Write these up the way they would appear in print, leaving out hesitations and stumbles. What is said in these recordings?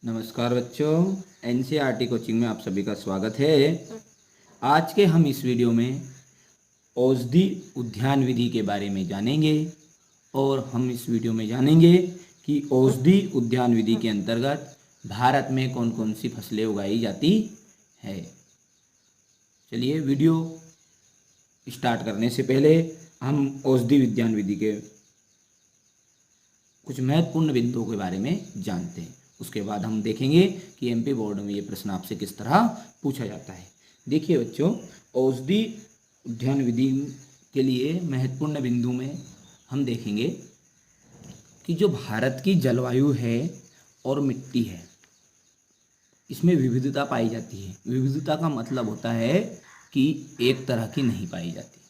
नमस्कार बच्चों, NCERT coaching में आप सभी का स्वागत है। आज के हम इस वीडियो में औषधि उद्यान विधि के बारे में जानेंगे और हम इस वीडियो में जानेंगे कि औषधि उद्यान विधि के अंतर्गत भारत में कौन कौन सी फसलें उगाई जाती है। चलिए वीडियो स्टार्ट करने से पहले हम औषधि उद्यान विधि के कुछ महत्वपूर्ण बिंदुओं के बारे में जानते हैं। उसके बाद हम देखेंगे कि एमपी बोर्ड में ये प्रश्न आपसे किस तरह पूछा जाता है। देखिए बच्चों, औषधि उद्यान विधि के लिए महत्वपूर्ण बिंदु में हम देखेंगे कि जो भारत की जलवायु है और मिट्टी है, इसमें विविधता पाई जाती है। विविधता का मतलब होता है कि एक तरह की नहीं पाई जाती।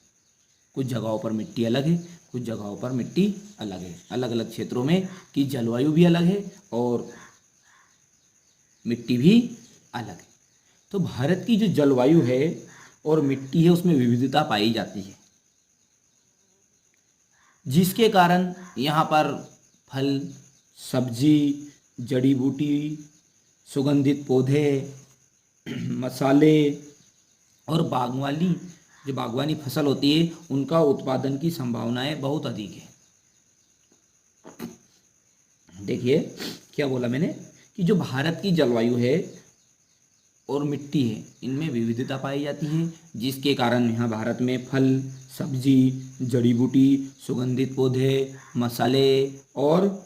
कुछ जगहों पर मिट्टी अलग है, कुछ जगहों पर मिट्टी अलग है। अलग अलग क्षेत्रों में की जलवायु भी अलग है और मिट्टी भी अलग है। तो भारत की जो जलवायु है और मिट्टी है उसमें विविधता पाई जाती है, जिसके कारण यहाँ पर फल, सब्जी, जड़ी बूटी, सुगंधित पौधे, मसाले और बागवानी फसल होती है, उनका उत्पादन की संभावनाएं बहुत अधिक है। देखिए क्या बोला मैंने कि जो भारत की जलवायु है और मिट्टी है, इनमें विविधता पाई जाती है, जिसके कारण यहाँ भारत में फल, सब्जी, जड़ी बूटी, सुगंधित पौधे, मसाले और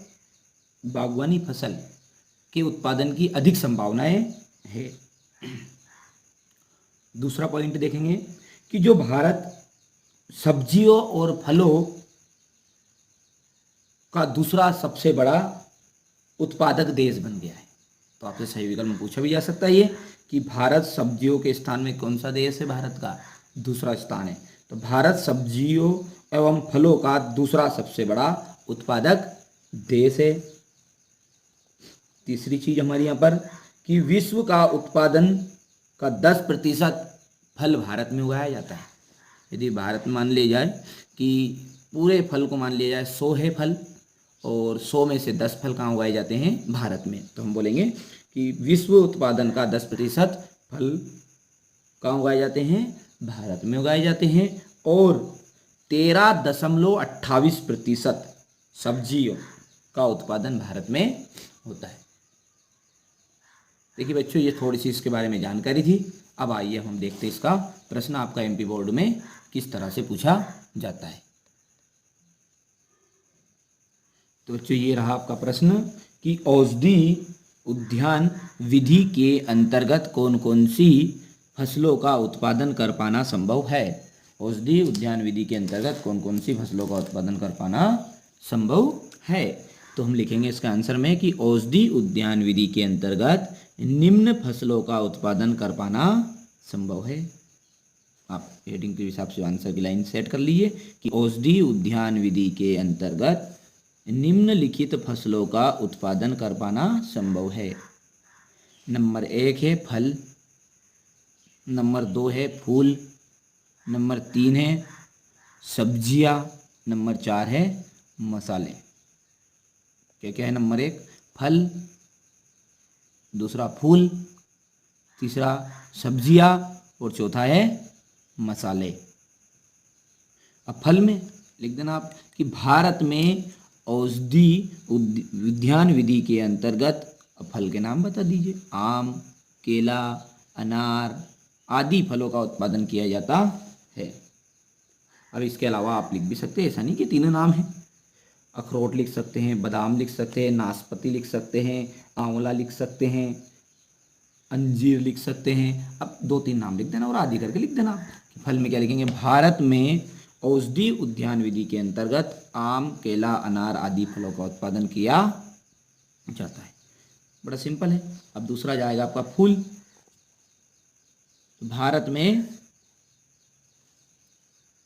बागवानी फसल के उत्पादन की अधिक संभावनाएं है। दूसरा पॉइंट देखेंगे कि जो भारत सब्जियों और फलों का दूसरा सबसे बड़ा उत्पादक देश बन गया है। तो आपसे सही विकल्प में पूछा भी जा सकता है ये कि भारत सब्जियों के स्थान में कौन सा देश है। भारत का दूसरा स्थान है। तो भारत सब्जियों एवं फलों का दूसरा सबसे बड़ा उत्पादक देश है। तीसरी चीज हमारी यहाँ पर कि विश्व का उत्पादन का 10% फल भारत में उगाया जाता है। यदि भारत मान लिया जाए कि पूरे फल को मान लिया जाए 100 है फल और 100 में से 10 फल कहाँ उगाए जाते हैं? भारत में। तो हम बोलेंगे कि विश्व उत्पादन का 10% फल कहाँ उगाए जाते हैं? भारत में उगाए जाते हैं। और 13.28% सब्जियों का उत्पादन भारत में होता है। देखिए बच्चों, ये थोड़ी सी इसके बारे में जानकारी थी। अब आइए हम देखते हैं इसका प्रश्न आपका एमपी बोर्ड में किस तरह से पूछा जाता है। तो बच्चों, ये रहा आपका प्रश्न कि औषधि उद्यान विधि के अंतर्गत कौन कौन सी फसलों का उत्पादन कर पाना संभव है। औषधि उद्यान विधि के अंतर्गत कौन कौन सी फसलों का उत्पादन कर पाना संभव है। तो हम लिखेंगे इसका आंसर में कि औषधि उद्यान विधि के अंतर्गत निम्न फसलों का उत्पादन कर पाना संभव है। आप हेडिंग के हिसाब से आंसर की लाइन सेट कर लीजिए कि औषधि उद्यान विधि के अंतर्गत निम्नलिखित फसलों का उत्पादन कर पाना संभव है। नंबर 1 है फल, नंबर 2 है फूल, नंबर 3 है सब्जियां, नंबर 4 है मसाले। क्या क्या है? नंबर 1 फल, दूसरा फूल, तीसरा सब्जियां और चौथा है मसाले। अब फल में लिख देना आप कि भारत में औषधि उद्यान विधि के अंतर्गत, अब फल के नाम बता दीजिए। आम, केला, अनार आदि फलों का उत्पादन किया जाता है। अब इसके अलावा आप लिख भी सकते हैं, ऐसा नहीं कि तीनों नाम हैं। अखरोट लिख सकते हैं, बादाम लिख सकते हैं, नाशपाती लिख सकते हैं, आंवला लिख सकते हैं, अंजीर लिख सकते हैं। अब 2-3 नाम लिख देना और आदि करके लिख देना। फल में क्या लिखेंगे? भारत में औषधि उद्यान विधि के अंतर्गत आम, केला, अनार आदि फलों का उत्पादन किया जाता है। बड़ा सिंपल है। अब दूसरा जाएगा आपका फूल। भारत में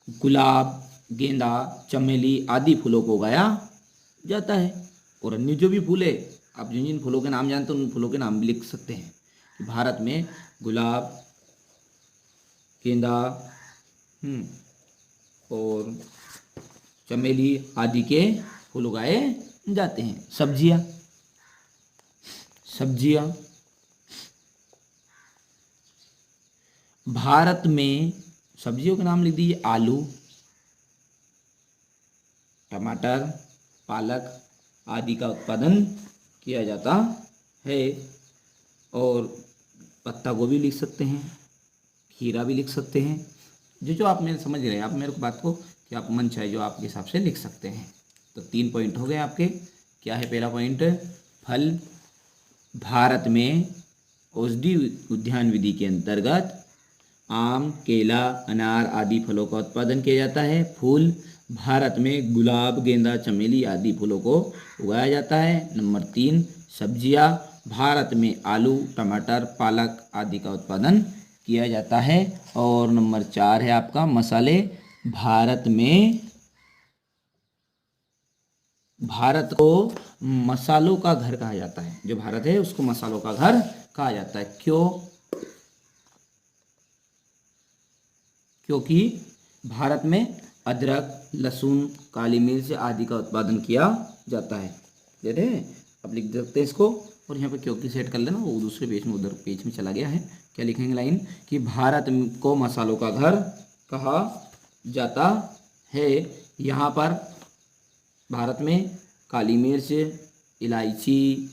गुलाब, गेंदा, चमेली आदि फूलों को उगाया जाता है। और अन्य जो भी फूल है, आप जिन जिन फूलों के नाम जानते हैं उन फूलों के नाम भी लिख सकते हैं। भारत में गुलाब, गेंदा और चमेली आदि के फूल उगाए जाते हैं। सब्जियां। भारत में सब्जियों के नाम लिख दीजिए। आलू, टमाटर, पालक आदि का उत्पादन किया जाता है। और पत्ता गोभी लिख सकते हैं, खीरा भी लिख सकते हैं। जो आप मेरे समझ रहे हैं, आप मेरे को बात को कि आप मन चाहे जो आपके हिसाब से लिख सकते हैं। तो 3 पॉइंट हो गए आपके। क्या है पहला पॉइंट? फल। भारत में औषधि उद्यान विधि के अंतर्गत आम, केला, अनार आदि फलों का उत्पादन किया जाता है। फूल। भारत में गुलाब, गेंदा, चमेली आदि फूलों को उगाया जाता है। नंबर 3 सब्जियां। भारत में आलू, टमाटर, पालक आदि का उत्पादन किया जाता है। और नंबर 4 है आपका मसाले। भारत को मसालों का घर कहा जाता है। जो भारत है उसको मसालों का घर कहा जाता है। क्यों? क्योंकि भारत में अदरक, लहसुन, काली मिर्च आदि का उत्पादन किया जाता है। देख रहे हैं? अब लिख सकते हैं इसको। और यहाँ पे क्योंकि सेट कर लेना, वो दूसरे पेज में उधर पेज में चला गया है। क्या लिखेंगे लाइन? कि भारत को मसालों का घर कहा जाता है। यहाँ पर भारत में काली मिर्च, इलायची,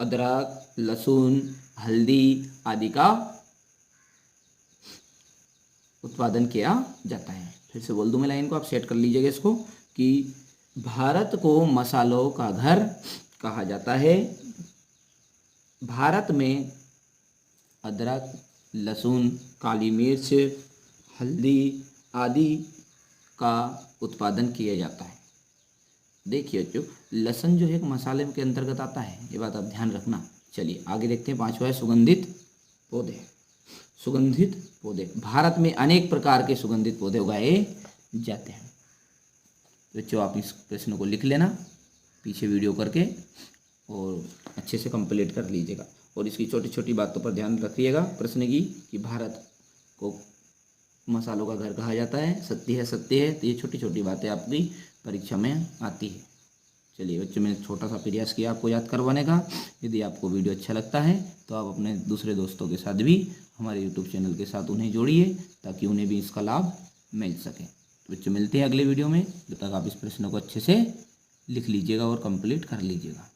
अदरक, लहसुन, हल्दी आदि का उत्पादन किया जाता है। फिर से बोल दूं मैं लाइन को, आप सेट कर लीजिएगा इसको कि भारत को मसालों का घर कहा जाता है। भारत में अदरक, लहसुन, काली मिर्च, हल्दी आदि का उत्पादन किया जाता है। देखिए जो लहसुन जो है एक मसाले के अंतर्गत आता है, ये बात आप ध्यान रखना। चलिए आगे देखते हैं। 5वां है सुगंधित पौधे। सुगंधित पौधे। भारत में अनेक प्रकार के सुगंधित पौधे उगाए जाते हैं। बच्चों आप इस प्रश्न को लिख लेना पीछे वीडियो करके और अच्छे से कंप्लीट कर लीजिएगा। और इसकी छोटी छोटी बातों पर ध्यान रखिएगा प्रश्न की, कि भारत को मसालों का घर कहा जाता है, सत्य है सत्य है। तो ये छोटी छोटी बातें आपकी परीक्षा में आती है। चलिए बच्चों, मैंने छोटा सा प्रयास किया आपको याद करवाने का। यदि आपको वीडियो अच्छा लगता है तो आप अपने दूसरे दोस्तों के साथ भी हमारे यूट्यूब चैनल के साथ उन्हें जोड़िए, ताकि उन्हें भी इसका लाभ मिल सके। तो बच्चों मिलते हैं अगले वीडियो में। जब तक आप इस प्रश्न को अच्छे से लिख लीजिएगा और कंप्लीट कर लीजिएगा।